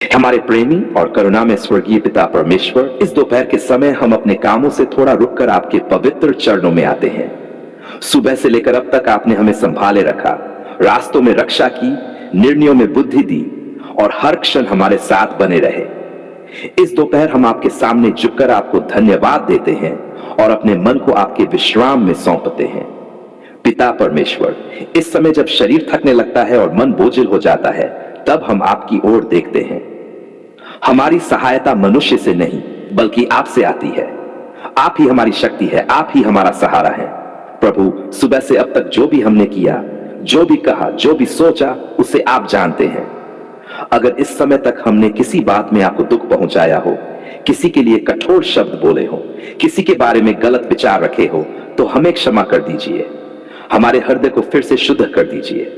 हमारे प्रेमी और करुणा में स्वर्गीय पिता परमेश्वर, इस दोपहर के समय हम अपने कामों से थोड़ा रुककर आपके पवित्र चरणों में आते हैं। सुबह से लेकर अब तक आपने हमें संभाले रखा, रास्तों में रक्षा की, निर्णयों में बुद्धि दी और हर क्षण हमारे साथ बने रहे। इस दोपहर हम आपके सामने झुककर आपको धन्यवाद देते हैं और अपने मन को आपके विश्राम में सौंपते हैं। पिता परमेश्वर, इस समय जब शरीर थकने लगता है और मन बोझिल हो जाता है, तब हम आपकी ओर देखते हैं। हमारी सहायता मनुष्य से नहीं बल्कि आपसे आती है। आप ही हमारी शक्ति है, आप ही हमारा सहारा है। प्रभु, सुबह से अब तक जो भी हमने किया, जो भी कहा, जो भी सोचा, उसे आप जानते हैं। अगर इस समय तक हमने किसी बात में आपको दुख पहुंचाया हो, किसी के लिए कठोर शब्द बोले हो, किसी के बारे में गलत विचार रखे हो, तो हमें क्षमा कर दीजिए। हमारे हृदय को फिर से शुद्ध कर दीजिए।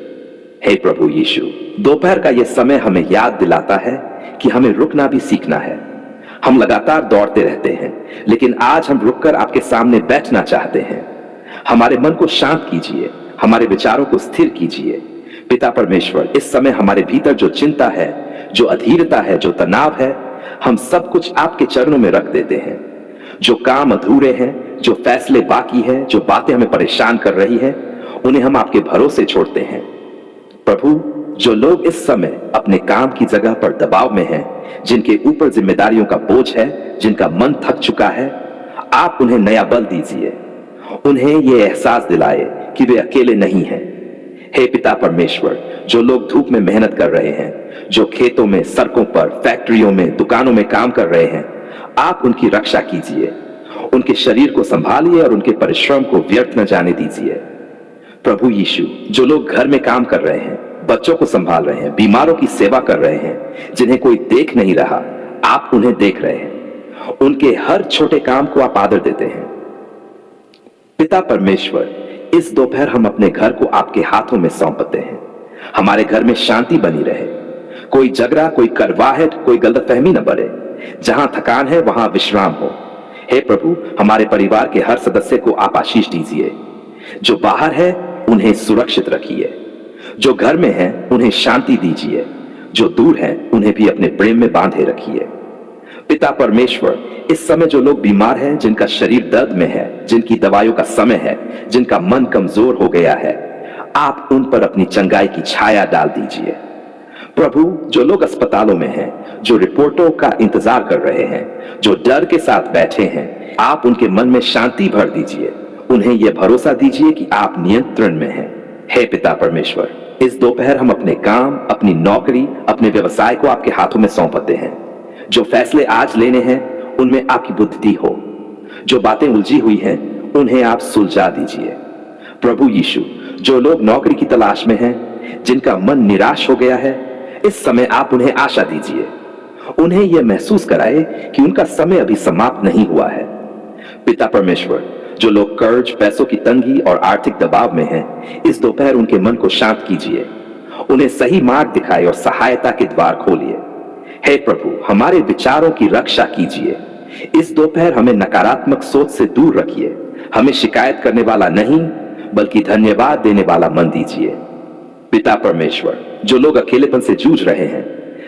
हे प्रभु यीशु, दोपहर का यह समय हमें याद दिलाता है कि हमें रुकना भी सीखना है। हम लगातार दौड़ते रहते हैं, लेकिन आज हम रुककर आपके सामने बैठना चाहते हैं। हमारे मन को शांत कीजिए, हमारे विचारों को स्थिर कीजिए। पिता परमेश्वर, इस समय हमारे भीतर जो चिंता है, जो अधीरता है, जो तनाव है, हम सब कुछ आपके चरणों में रख देते हैं। जो काम अधूरे हैं, जो फैसले बाकी हैं, जो बातें हमें परेशान कर रही हैं, उन्हें हम आपके भरोसे छोड़ते हैं। प्रभु, जो लोग इस समय अपने काम की जगह पर दबाव में हैं, जिनके ऊपर जिम्मेदारियों का बोझ है, जिनका मन थक चुका है, आप उन्हें नया बल दीजिए। उन्हें यह एहसास दिलाए कि वे अकेले नहीं हैं। हे पिता परमेश्वर, जो लोग धूप में मेहनत कर रहे हैं, जो खेतों में, सड़कों पर, फैक्ट्रियों में, दुकानों में काम कर रहे हैं, आप उनकी रक्षा कीजिए। उनके शरीर को संभालिए और उनके परिश्रम को व्यर्थ न जाने दीजिए। प्रभु यीशु, जो लोग घर में काम कर रहे हैं, बच्चों को संभाल रहे हैं, बीमारों की सेवा कर रहे हैं, जिन्हें कोई देख नहीं रहा, आप उन्हें देख रहे हैं। उनके हर छोटे काम को आप आदर देते हैं। पिता परमेश्वर, इस दोपहर हम अपने घर को आपके हाथों में सौंपते हैं। हमारे घर में शांति बनी रहे, कोई झगड़ा, कोई करवाहट, कोई गलतफहमी न बढ़े। जहां थकान है वहां विश्राम हो। हे प्रभु, हमारे परिवार के हर सदस्य को आप आशीष दीजिए। जो बाहर है उन्हें सुरक्षित रखिए, जो घर में है उन्हें शांति दीजिए, जो दूर है उन्हें भी अपने प्रेम में बांधे रखिए। पिता परमेश्वर, इस समय जो लोग बीमार हैं, जिनका शरीर दर्द में है, जिनकी दवाइयों का समय है, जिनका मन कमजोर हो गया है, आप उन पर अपनी चंगाई की छाया डाल दीजिए। प्रभु, जो लोग अस्पतालों में हैं, जो रिपोर्टों का इंतजार कर रहे हैं, जो डर के साथ बैठे हैं, आप उनके मन में शांति भर दीजिए। उन्हें यह भरोसा दीजिए कि आप नियंत्रण में हैं। हे पिता परमेश्वर, इस दोपहर हम अपने काम, अपनी नौकरी, अपने व्यवसाय को आपके हाथों में सौंपते हैं। जो फैसले आज लेने हैं उनमें आपकी बुद्धि हो। जो बातें उलझी हुई हैं उन्हें आप सुलझा दीजिए। प्रभु यीशु, जो लोग नौकरी की तलाश में हैं, जिनका मन निराश हो गया है, इस समय आप उन्हें आशा दीजिए। उन्हें यह महसूस कराए कि उनका समय अभी समाप्त नहीं हुआ है। पिता परमेश्वर, जो लोग कर्ज, पैसों की तंगी और आर्थिक दबाव में हैं, इस दोपहर उनके मन को शांत कीजिए। उन्हें सही मार्ग दिखाए और सहायता के द्वार खोलिए। हे प्रभु, हमारे विचारों की रक्षा कीजिए। इस दोपहर हमें नकारात्मक सोच से दूर रखिए। हमें शिकायत करने वाला नहीं बल्कि धन्यवाद देने वाला मन दीजिए। पिता परमेश्वर, जो लोग अकेलेपन से जूझ रहे हैं,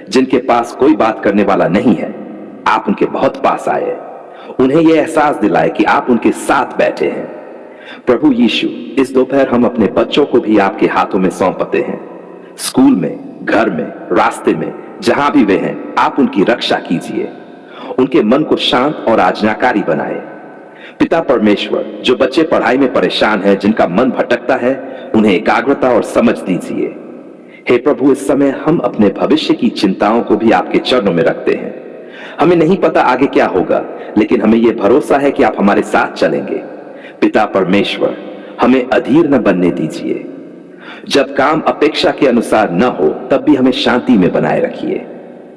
जिनके पास कोई बात करने वाला नहीं है, आप उनके बहुत पास आए। उन्हें यह एहसास दिलाए कि आप उनके साथ बैठे हैं। प्रभु यीशु, इस दोपहर हम अपने बच्चों को भी आपके हाथों में सौंपते हैं। स्कूल में, घर में, रास्ते में, जहां भी वे हैं, आप उनकी रक्षा कीजिए। उनके मन को शांत और आज्ञाकारी बनाए। पिता परमेश्वर, जो बच्चे पढ़ाई में परेशान हैं, जिनका मन भटकता है, उन्हें एकाग्रता और समझ दीजिए। हे प्रभु, इस समय हम अपने भविष्य की चिंताओं को भी आपके चरणों में रखते हैं। हमें नहीं पता आगे क्या होगा, लेकिन हमें यह भरोसा है कि आप हमारे साथ चलेंगे। पिता परमेश्वर, हमें अधीर न बनने दीजिए। जब काम अपेक्षा के अनुसार न हो, तब भी हमें शांति में बनाए रखिए।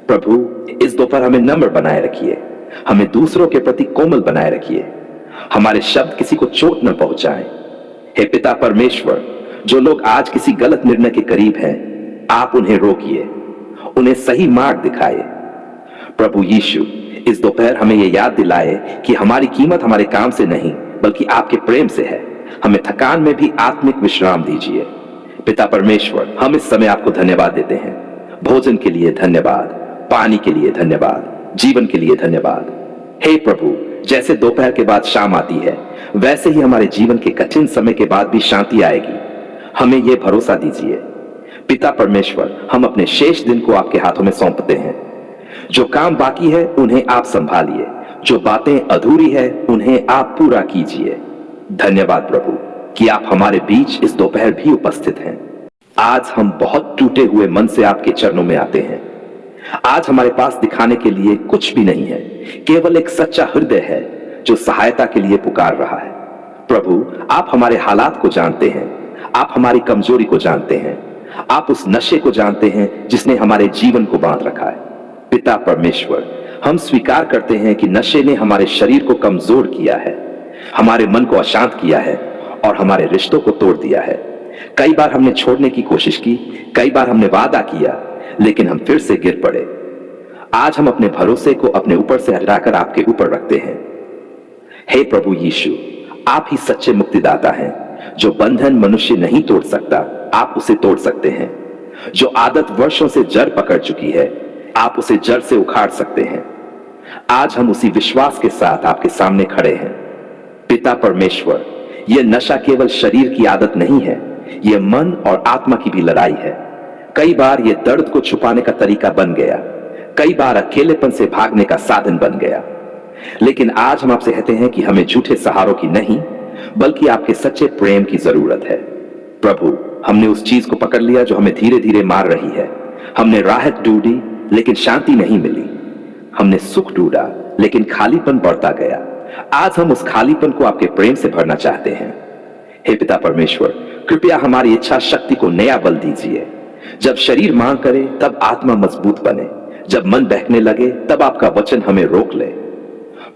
प्रभु, इस दोपहर हमें नम्र बनाए रखिए। हमें दूसरों के प्रति कोमल बनाए रखिए। हमारे शब्द किसी को चोट न पहुंचाएं। हे पिता परमेश्वर, जो लोग आज किसी गलत निर्णय के करीब हैं, आप उन्हें रोकिए, उन्हें सही मार्ग दिखाए। प्रभु यीशु, इस दोपहर हमें यह याद दिलाए कि हमारी कीमत हमारे काम से नहीं बल्कि आपके प्रेम से है। हमें थकान में भी आत्मिक विश्राम दीजिए। पिता परमेश्वर, हम इस समय आपको धन्यवाद देते हैं। भोजन के लिए धन्यवाद, पानी के लिए धन्यवाद, जीवन के लिए धन्यवाद। हे प्रभु, जैसे दोपहर के बाद शाम आती है, वैसे ही हमारे जीवन के कठिन समय के बाद भी शांति आएगी। हमें यह भरोसा दीजिए। पिता परमेश्वर, हम अपने शेष दिन को आपके हाथों में सौंपते हैं। जो काम बाकी है उन्हें आप संभालिए, जो बातें अधूरी है उन्हें आप पूरा कीजिए। धन्यवाद प्रभु कि आप हमारे बीच इस दोपहर भी उपस्थित हैं। आज हम बहुत टूटे हुए मन से आपके चरणों में आते हैं। आज हमारे पास दिखाने के लिए कुछ भी नहीं है, केवल एक सच्चा हृदय है जो सहायता के लिए पुकार रहा है। प्रभु, आप हमारे हालात को जानते हैं, आप हमारी कमजोरी को जानते हैं, आप उस नशे को जानते हैं जिसने हमारे जीवन को बांध रखा है। पिता परमेश्वर, हम स्वीकार करते हैं कि नशे ने हमारे शरीर को कमजोर किया है, हमारे मन को अशांत किया है और हमारे रिश्तों को तोड़ दिया है। कई बार हमने छोड़ने की कोशिश की, कई बार हमने वादा किया, लेकिन हम फिर से गिर पड़े। आज हम अपने भरोसे को अपने ऊपर से हटाकर आपके ऊपर रखते हैं। हे प्रभु यीशु, आप ही सच्चे मुक्तिदाता हैं। जो बंधन मनुष्य नहीं तोड़ सकता, आप उसे तोड़ सकते हैं। जो आदत वर्षों से जड़ पकड़ चुकी है, आप उसे जड़ से उखाड़ सकते हैं। आज हम उसी विश्वास के साथ आपके सामने खड़े हैं। पिता परमेश्वर, यह नशा केवल शरीर की आदत नहीं है, यह मन और आत्मा की भी लड़ाई है। कई बार यह दर्द को छुपाने का तरीका बन गया, कई बार अकेलेपन से भागने का साधन बन गया। लेकिन आज हम आपसे कहते हैं कि हमें झूठे सहारों की नहीं, बल्कि आपके सच्चे प्रेम की जरूरत है। प्रभु, हमने उस चीज को पकड़ लिया जो हमें धीरे धीरे मार रही है। हमने राहत ढूंढी लेकिन शांति नहीं मिली, हमने सुख ढूंढा लेकिन खालीपन बढ़ता गया। आज हम उस खालीपन को आपके प्रेम से भरना चाहते हैं। हे पिता परमेश्वर, कृपया हमारी इच्छा शक्ति को नया बल दीजिए। जब शरीर मांग करे तब आत्मा मजबूत बने, जब मन बहकने लगे तब आपका वचन हमें रोक ले।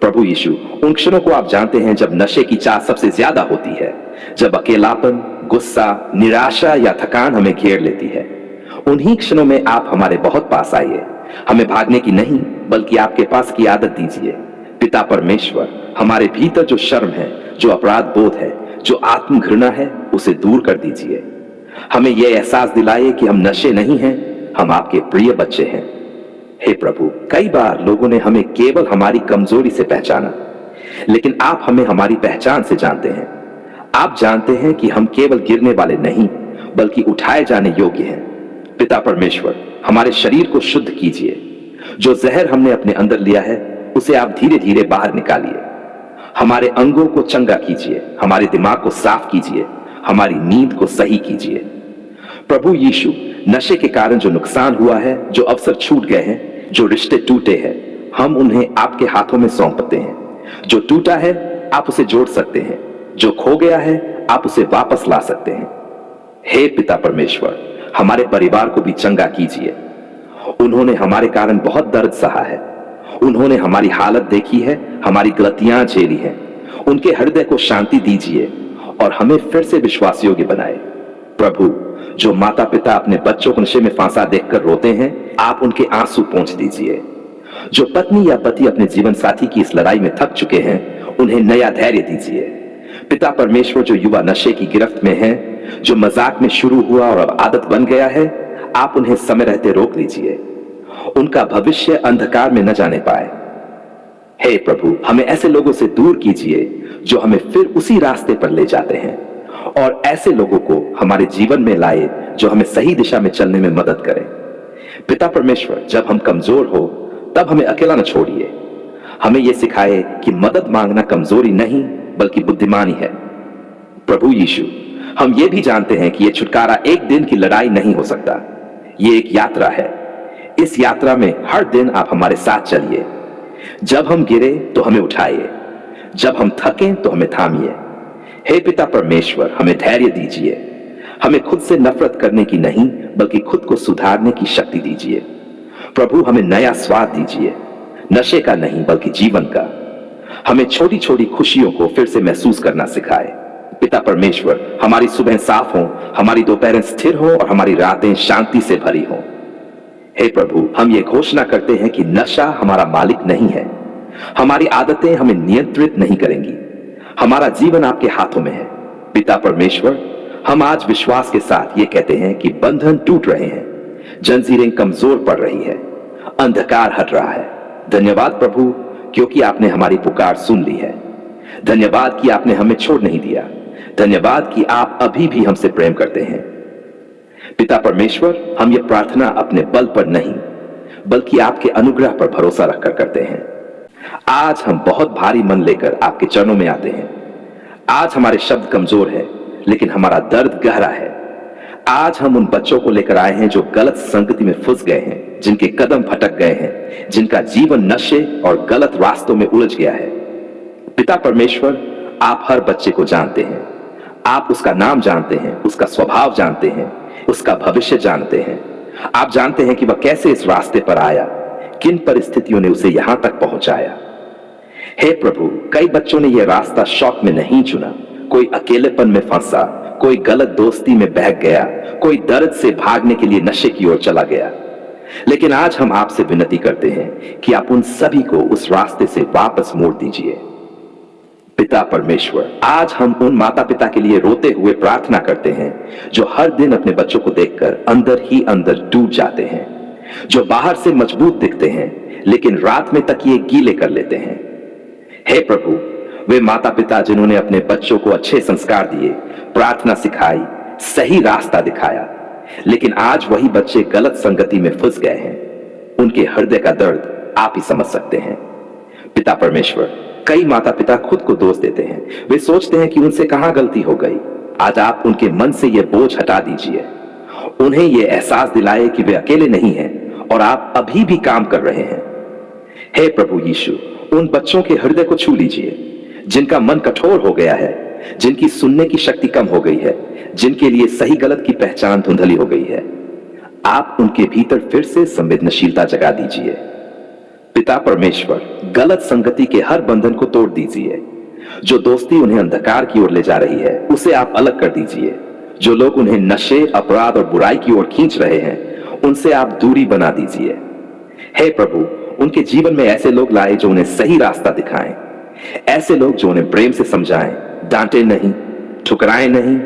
प्रभु यीशु, उन क्षणों को आप जानते हैं जब नशे की चाह सबसे ज्यादा होती है, जब अकेलापन, गुस्सा, निराशा या थकान हमें घेर लेती है। उन्हीं क्षणों में आप हमारे बहुत पास आइए। हमें भागने की नहीं, बल्कि आपके पास की आदत दीजिए। पिता परमेश्वर, हमारे भीतर जो शर्म है, जो अपराध बोध है, जो आत्म घृणा है, उसे दूर कर दीजिए। हमें यह एहसास दिलाइए कि हम नशे नहीं हैं, हम आपके प्रिय बच्चे हैं। हे प्रभु, कई बार लोगों ने हमें केवल हमारी कमजोरी से पहचाना, लेकिन आप हमें हमारी पहचान से जानते हैं। आप जानते हैं कि हम केवल गिरने वाले नहीं, बल्कि उठाए जाने योग्य हैं। पिता परमेश्वर, हमारे शरीर को शुद्ध कीजिए। जो जहर हमने अपने अंदर लिया है, उसे आप धीरे धीरे बाहर निकालिए। हमारे अंगों को चंगा कीजिए, हमारे दिमाग को साफ कीजिए, हमारी नींद को सही कीजिए। प्रभु यीशु, नशे के कारण जो नुकसान हुआ है, जो अवसर छूट गए हैं, जो रिश्ते टूटे हैं, हम उन्हें आपके हाथों में सौंपते हैं। जो टूटा है आप उसे जोड़ सकते हैं, जो खो गया है आप उसे वापस ला सकते हैं। हे पिता परमेश्वर, हमारे परिवार को भी चंगा कीजिए। उन्होंने हमारे कारण बहुत दर्द सहा है, उन्होंने हमारी हालत देखी है, हमारी गलतियां झेली हैं। उनके हृदय को शांति दीजिए और हमें फिर से विश्वास योग्य बनाए। प्रभु, जो माता पिता अपने बच्चों को नशे में फांसा देखकर रोते हैं, आप उनके आंसू पोंछ दीजिए। जो पत्नी या पति अपने जीवन साथी की इस लड़ाई में थक चुके हैं, उन्हें नया धैर्य दीजिए। पिता परमेश्वर, जो युवा नशे की गिरफ्त में हैं, जो मजाक में शुरू हुआ और अब आदत बन गया है, आप उन्हें समय रहते रोक लीजिए। उनका भविष्य अंधकार में न जाने पाए। हे प्रभु, हमें ऐसे लोगों से दूर कीजिए जो हमें फिर उसी रास्ते पर ले जाते हैं, और ऐसे लोगों को हमारे जीवन में लाए जो हमें सही दिशा में चलने में मदद करें। पिता परमेश्वर, जब हम कमजोर हो तब हमें अकेला न छोड़िए। हमें यह सिखाए कि मदद मांगना कमजोरी नहीं, बल्कि बुद्धिमानी है। प्रभु यीशु, हम ये भी जानते हैं कि यह छुटकारा एक दिन की लड़ाई नहीं हो सकता, यह एक यात्रा है। इस यात्रा में हर दिन आप हमारे साथ चलिए। जब हम गिरे तो हमें उठाइए, जब हम थकें तो हमें थामिए। हे पिता परमेश्वर, हमें धैर्य दीजिए। हमें खुद से नफरत करने की नहीं, बल्कि खुद को सुधारने की शक्ति दीजिए। प्रभु, हमें नया स्वाद दीजिए, नशे का नहीं बल्कि जीवन का। हमें छोटी छोटी खुशियों को फिर से महसूस करना सिखाए। पिता परमेश्वर, हमारी सुबह साफ हो, हमारी दोपहरें स्थिर हो और हमारी रातें शांति से भरी हो। हे प्रभु, हम ये घोषणा करते हैं कि नशा हमारा मालिक नहीं है, हमारी आदतें हमें नियंत्रित नहीं करेंगी। हमारा जीवन आपके हाथों में है। पिता परमेश्वर, हम आज विश्वास के साथ ये कहते हैं कि बंधन टूट रहे हैं, जंजीरें कमजोर पड़ रही है, अंधकार हट रहा है। धन्यवाद प्रभु, क्योंकि आपने हमारी पुकार सुन ली है। धन्यवाद कि आपने हमें छोड़ नहीं दिया। धन्यवाद कि आप अभी भी हमसे प्रेम करते हैं। पिता परमेश्वर, हम ये प्रार्थना अपने बल पर नहीं बल्कि आपके अनुग्रह पर भरोसा रखकर करते हैं। आज हम बहुत भारी मन लेकर आपके चरणों में आते हैं। आज हमारे शब्द कमजोर है, लेकिन हमारा दर्द गहरा है। आज हम उन बच्चों को लेकर आए हैं जो गलत संगति में फंस गए हैं, जिनके कदम भटक गए हैं, जिनका जीवन नशे और गलत रास्तों में उलझ गया है। पिता परमेश्वर, आप हर बच्चे को जानते हैं। आप उसका नाम जानते हैं, उसका स्वभाव जानते हैं, उसका भविष्य जानते हैं। आप जानते हैं कि वह कैसे इस रास्ते पर आया, किन परिस्थितियों ने उसे यहां तक पहुंचाया। हे प्रभु, कई बच्चों ने यह रास्ता शौक में नहीं चुना। कोई अकेलेपन में फंसा, कोई गलत दोस्ती में बहक गया, कोई दर्द से भागने के लिए नशे की ओर चला गया। लेकिन आज हम आपसे विनती करते हैं कि आप उन सभी को उस रास्ते से वापस मोड़ दीजिए। पिता परमेश्वर, आज हम उन माता पिता के लिए रोते हुए प्रार्थना करते हैं जो हर दिन अपने बच्चों को देखकर अंदर ही अंदर टूट जाते हैं, जो बाहर से मजबूत दिखते हैं लेकिन रात में तकिए गीले कर लेते हैं। हे प्रभु, वे माता पिता जिन्होंने अपने बच्चों को अच्छे संस्कार दिए, प्रार्थना सिखाई, सही रास्ता दिखाया, लेकिन आज वही बच्चे गलत संगति में फंस गए हैं, उनके हृदय का दर्द आप ही समझ सकते हैं। पिता परमेश्वर, कई माता पिता खुद को दोष देते हैं। वे सोचते हैं कि उनसे कहां गलती हो गई। आज आप उनके मन से यह बोझ हटा दीजिए। उन्हें यह एहसास दिलाए कि वे अकेले नहीं हैं और आप अभी भी काम कर रहे हैं। हे प्रभु यीशु, उन बच्चों के हृदय को छू लीजिए जिनका मन कठोर हो गया है, जिनकी सुनने की शक्ति कम हो गई है, जिनके लिए सही गलत की पहचान धुंधली हो गई है। आप उनके भीतर फिर से संवेदनशीलता जगा दीजिए। पिता परमेश्वर, गलत संगति के हर बंधन को तोड़ दीजिए। जो दोस्ती उन्हें अंधकार की ओर ले जा रही है, उसे आप अलग कर दीजिए। जो लोग उन्हें नशे, अपराध और बुराई की ओर खींच रहे हैं, उनसे आप दूरी बना दीजिए। हे प्रभु, उनके जीवन में ऐसे लोग लाए जो उन्हें सही रास्ता दिखाएं, ऐसे लोग जो उन्हें प्रेम से समझाएं, डांटे नहीं, ठुकराएं नहीं,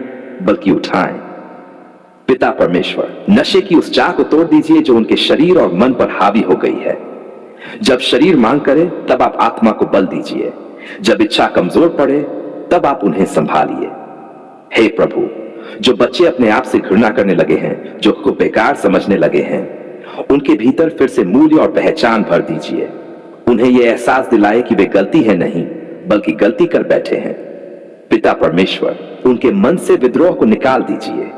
बल्कि उठाएं। पिता परमेश्वर, नशे की उस चाह को तोड़ दीजिए जो उनके शरीर और मन पर हावी हो गई है। जब शरीर मांग करे तब आप आत्मा को बल दीजिए। जब इच्छा कमजोर पड़े तब आप उन्हें संभालिए। हे प्रभु, जो बच्चे अपने आप से घृणा करने लगे हैं, जो को बेकार समझने लगे हैं, उनके भीतर फिर से मूल्य और पहचान भर दीजिए। उन्हें यह एहसास दिलाए कि वे गलती है नहीं बल्कि गलती कर बैठे हैं। पिता परमेश्वर, उनके मन से विद्रोह को निकाल दीजिए।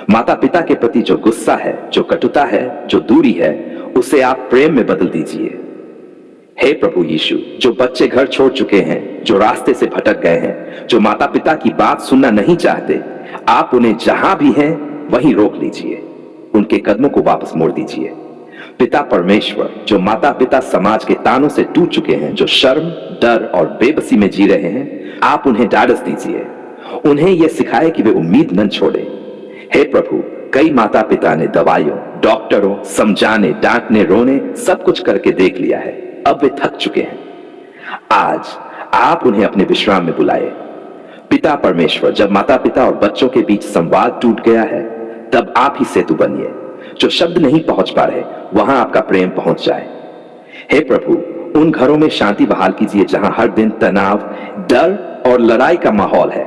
माता पिता के प्रति जो गुस्सा है, जो कटुता है, जो दूरी है, उसे आप प्रेम में बदल दीजिए। हे प्रभु यीशु, जो बच्चे घर छोड़ चुके हैं, जो रास्ते से भटक गए हैं, जो माता पिता की बात सुनना नहीं चाहते, आप उन्हें जहां भी हैं वहीं रोक लीजिए। उनके कदमों को वापस मोड़ दीजिए। पिता परमेश्वर, जो माता पिता समाज के तानों से टूट चुके हैं, जो शर्म, डर और बेबसी में जी रहे हैं, आप उन्हें ढाढ़स दीजिए। उन्हें यह सिखाए कि वे उम्मीद न छोड़े। हे प्रभु, कई माता पिता ने दवाइयों, डॉक्टरों, समझाने, डांटने, रोने, सब कुछ करके देख लिया है। अब वे थक चुके हैं। आज आप उन्हें अपने विश्राम में बुलाए। पिता परमेश्वर, जब माता पिता और बच्चों के बीच संवाद टूट गया है, तब आप ही सेतु बनिए। जो शब्द नहीं पहुंच पा रहे, वहां आपका प्रेम पहुंच जाए। हे प्रभु, उन घरों में शांति बहाल कीजिए जहां हर दिन तनाव, डर और लड़ाई का माहौल है।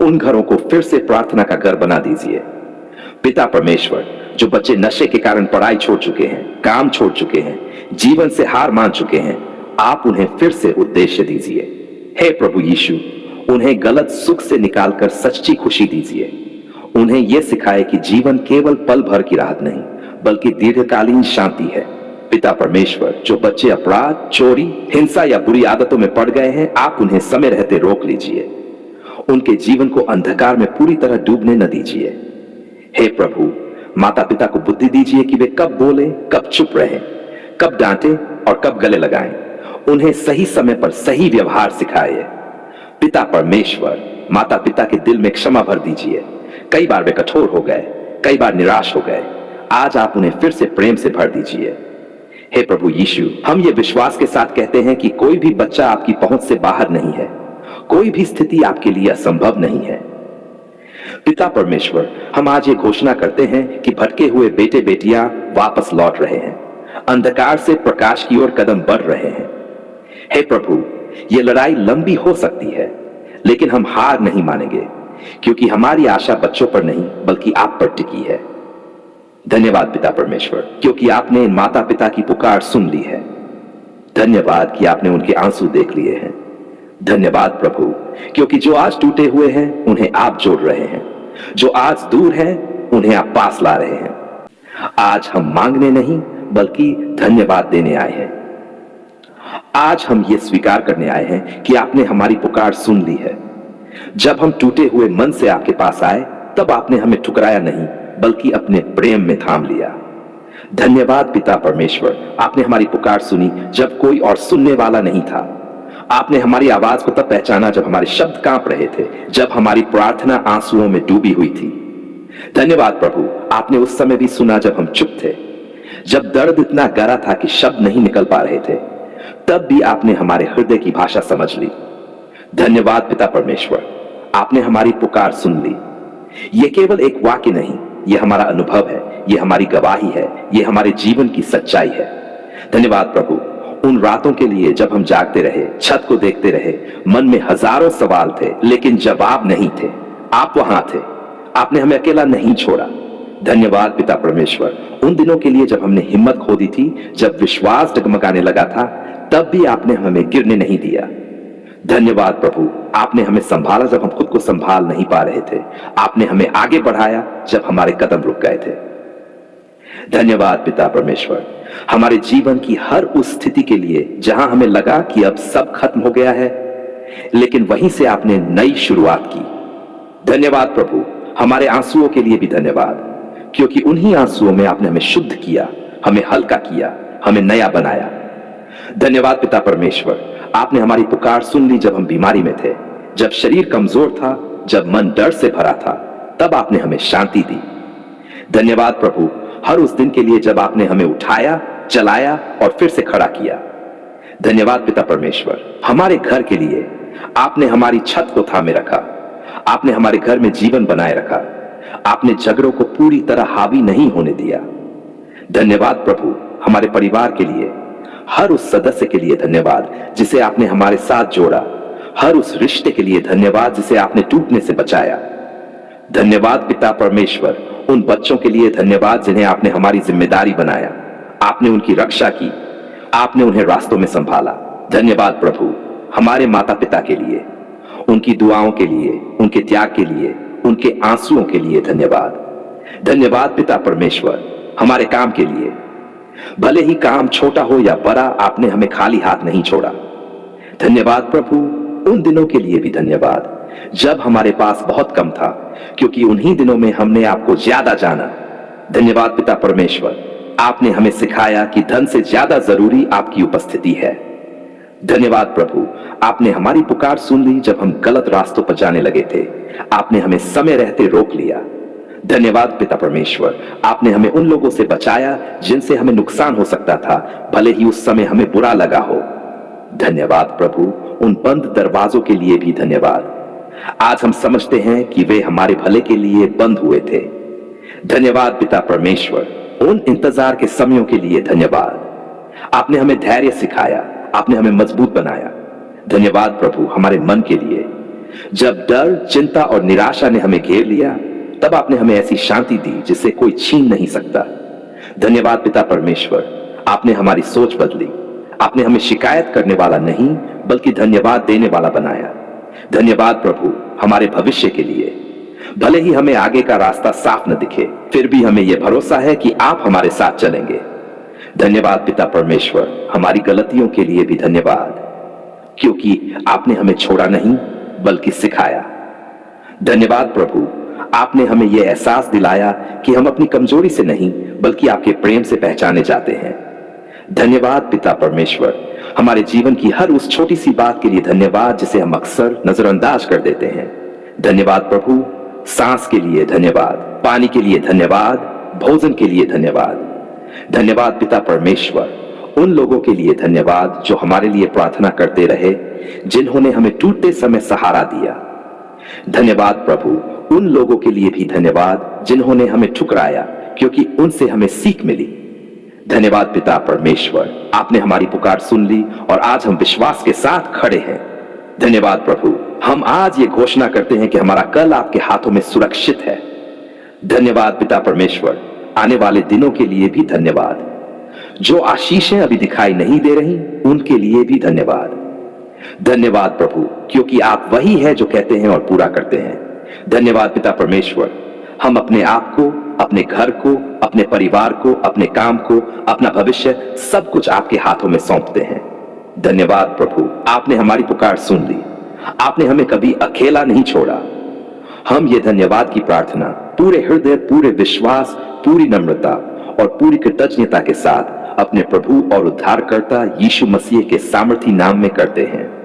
उन घरों को फिर से प्रार्थना का घर बना दीजिए। पिता परमेश्वर, जो बच्चे नशे के कारण पढ़ाई छोड़ चुके हैं, काम छोड़ चुके हैं, जीवन से हार मान चुके हैं, आप उन्हें फिर से उद्देश्य दीजिए। हे प्रभु यीशु, उन्हें गलत सुख से निकालकर सच्ची खुशी दीजिए। उन्हें यह सिखाए कि जीवन केवल पल भर की राहत नहीं बल्कि दीर्घकालीन शांति है। पिता परमेश्वर, जो बच्चे अपराध, चोरी, हिंसा या बुरी आदतों में पड़ गए हैं, आप उन्हें समय रहते रोक लीजिए। उनके जीवन को अंधकार में पूरी तरह डूबने न दीजिए। हे प्रभु, माता पिता को बुद्धि दीजिए कि वे कब बोले, कब चुप रहे, कब डांटे और कब गले लगाएं। उन्हें सही समय पर सही व्यवहार सिखाए। पिता परमेश्वर, माता पिता के दिल में क्षमा भर दीजिए। कई बार वे कठोर हो गए, कई बार निराश हो गए। आज आप उन्हें फिर से प्रेम से भर दीजिए। हे प्रभु यीशु, हम ये विश्वास के साथ कहते हैं कि कोई भी बच्चा आपकी पहुंच से बाहर नहीं है, कोई भी स्थिति आपके लिए असंभव नहीं है। पिता परमेश्वर, हम आज ये घोषणा करते हैं कि भटके हुए बेटे बेटियां वापस लौट रहे हैं। अंधकार से प्रकाश की ओर कदम बढ़ रहे हैं। हे प्रभु, यह लड़ाई लंबी हो सकती है, लेकिन हम हार नहीं मानेंगे, क्योंकि हमारी आशा बच्चों पर नहीं बल्कि आप पर टिकी है। धन्यवाद पिता परमेश्वर, क्योंकि आपने इन माता पिता की पुकार सुन ली है। धन्यवाद कि आपने उनके आंसू देख लिए हैं। धन्यवाद प्रभु, क्योंकि जो आज टूटे हुए हैं उन्हें आप जोड़ रहे हैं, जो आज दूर हैं उन्हें आप पास ला रहे हैं। आज हम मांगने नहीं बल्कि धन्यवाद देने आए हैं। आज हम ये स्वीकार करने आए हैं कि आपने हमारी पुकार सुन ली है। जब हम टूटे हुए मन से आपके पास आए, तब आपने हमें ठुकराया नहीं बल्कि अपने प्रेम में थाम लिया। धन्यवाद पिता परमेश्वर, आपने हमारी पुकार सुनी जब कोई और सुनने वाला नहीं था। आपने हमारी आवाज को तब पहचाना जब हमारे शब्द कांप रहे थे, जब हमारी प्रार्थना आंसुओं में डूबी हुई थी। धन्यवाद प्रभु, आपने उस समय भी सुना जब हम चुप थे, जब दर्द इतना गहरा था कि शब्द नहीं निकल पा रहे थे, तब भी आपने हमारे हृदय की भाषा समझ ली। धन्यवाद पिता परमेश्वर, आपने हमारी पुकार सुन ली। यह केवल एक वाक्य नहीं, यह हमारा अनुभव है, यह हमारी गवाही है, यह हमारे जीवन की सच्चाई है। धन्यवाद प्रभु, उन रातों के लिए जब हम जागते रहे, छत को देखते रहे, मन में हजारों सवाल थे लेकिन जवाब नहीं थे। आप वहां थे, आपने हमें अकेला नहीं छोड़ा। धन्यवाद पिता परमेश्वर, उन दिनों के लिए जब हमने हिम्मत खो दी थी, जब विश्वास डगमगाने लगा था, तब भी आपने हमें गिरने नहीं दिया। धन्यवाद प्रभु, आपने हमें संभाला जब हम खुद को संभाल नहीं पा रहे थे। आपने हमें आगे बढ़ाया जब हमारे कदम रुक गए थे। धन्यवाद पिता परमेश्वर, हमारे जीवन की हर उस स्थिति के लिए जहां हमें लगा कि अब सब खत्म हो गया है, लेकिन वहीं से आपने नई शुरुआत की। धन्यवाद प्रभु, हमारे आंसुओं के लिए भी धन्यवाद, क्योंकि उन्हीं आंसुओं में आपने हमें शुद्ध किया, हमें हल्का किया, हमें नया बनाया। धन्यवाद पिता परमेश्वर, आपने हमारी पुकार सुन ली जब हम बीमारी में थे, जब शरीर कमजोर था, जब मन डर से भरा था, तब आपने हमें शांति दी। धन्यवाद प्रभु, हर उस दिन के लिए जब आपने हमें उठाया, चलाया और फिर से खड़ा किया। धन्यवाद पिता परमेश्वर, हमारे घर के लिए आपने हमारी छत को थामे रखा, आपने हमारे घर में जीवन बनाए रखा, आपने झगड़ों को पूरी तरह हावी नहीं होने दिया। धन्यवाद प्रभु, हमारे परिवार के लिए, हर उस सदस्य के लिए धन्यवाद जिसे आपने हमारे साथ जोड़ा, हर उस रिश्ते के लिए धन्यवाद जिसे आपने टूटने से बचाया। धन्यवाद पिता परमेश्वर, उन बच्चों के लिए धन्यवाद जिन्हें आपने हमारी जिम्मेदारी बनाया, आपने उनकी रक्षा की, आपने उन्हें रास्तों में संभाला। धन्यवाद प्रभु, हमारे माता पिता के लिए, उनकी दुआओं के लिए, उनके त्याग के लिए, उनके आंसुओं के लिए धन्यवाद। धन्यवाद पिता परमेश्वर, हमारे काम के लिए, भले ही काम छोटा हो या बड़ा, आपने हमें खाली हाथ नहीं छोड़ा। धन्यवाद प्रभु, उन दिनों के लिए भी धन्यवाद जब हमारे पास बहुत कम था, क्योंकि उन्हीं दिनों में हमने आपको ज्यादा जाना। धन्यवाद पिता परमेश्वर, आपने हमें सिखाया कि धन से ज्यादा जरूरी आपकी उपस्थिति है। धन्यवाद प्रभु, आपने हमारी पुकार सुन ली जब हम गलत रास्तों पर जाने लगे थे, आपने हमें समय रहते रोक लिया। धन्यवाद पिता परमेश्वर, आपने हमें उन लोगों से बचाया जिनसे हमें नुकसान हो सकता था, भले ही उस समय हमें बुरा लगा हो। धन्यवाद प्रभु, उन बंद दरवाजों के लिए भी धन्यवाद। आज हम समझते हैं कि वे हमारे भले के लिए बंद हुए थे। धन्यवाद पिता परमेश्वर, उन इंतजार के समयों के लिए धन्यवाद। आपने हमें धैर्य सिखाया, आपने हमें मजबूत बनाया। धन्यवाद प्रभु, हमारे मन के लिए, जब डर, चिंता और निराशा ने हमें घेर लिया, तब आपने हमें ऐसी शांति दी जिसे कोई छीन नहीं सकता। धन्यवाद पिता परमेश्वर, आपने हमारी सोच बदली, आपने हमें शिकायत करने वाला नहीं बल्कि धन्यवाद देने वाला बनाया। धन्यवाद प्रभु, हमारे भविष्य के लिए, भले ही हमें आगे का रास्ता साफ न दिखे, फिर भी हमें यह भरोसा है कि आप हमारे साथ चलेंगे। धन्यवाद पिता परमेश्वर, हमारी गलतियों के लिए भी धन्यवाद, क्योंकि आपने हमें छोड़ा नहीं बल्कि सिखाया। धन्यवाद प्रभु, आपने हमें यह एहसास दिलाया कि हम अपनी कमजोरी से नहीं बल्कि आपके प्रेम से पहचाने जाते हैं। धन्यवाद पिता परमेश्वर, हमारे जीवन की हर उस छोटी सी बात के लिए धन्यवाद जिसे हम अक्सर नजरअंदाज कर देते हैं। धन्यवाद प्रभु, सांस के लिए धन्यवाद, पानी के लिए धन्यवाद, भोजन के लिए धन्यवाद। धन्यवाद पिता परमेश्वर, उन लोगों के लिए धन्यवाद जो हमारे लिए प्रार्थना करते रहे, जिन्होंने हमें टूटते समय सहारा दिया। धन्यवाद प्रभु, उन लोगों के लिए भी धन्यवाद जिन्होंने हमें ठुकराया, क्योंकि उनसे हमें सीख मिली। धन्यवाद पिता परमेश्वर, आपने हमारी पुकार सुन ली और आज हम विश्वास के साथ खड़े हैं। धन्यवाद प्रभु, हम आज ये घोषणा करते हैं कि हमारा कल आपके हाथों में सुरक्षित है। धन्यवाद पिता परमेश्वर, आने वाले दिनों के लिए भी धन्यवाद। जो आशीषें अभी दिखाई नहीं दे रही उनके लिए भी धन्यवाद। धन्यवाद प्रभु, क्योंकि आप वही है जो कहते हैं और पूरा करते हैं। धन्यवाद पिता परमेश्वर, हम अपने आप को, अपने घर को, अपने परिवार को, अपने काम को, अपना भविष्य सब कुछ आपके हाथों में सौंपते हैं। धन्यवाद प्रभु, आपने हमारी पुकार सुन ली, आपने हमें कभी अकेला नहीं छोड़ा। हम ये धन्यवाद की प्रार्थना पूरे हृदय, पूरे विश्वास, पूरी नम्रता और पूरी कृतज्ञता के साथ अपने प्रभु और उद्धारकर्ता यीशु मसीह के सामर्थी नाम में करते हैं।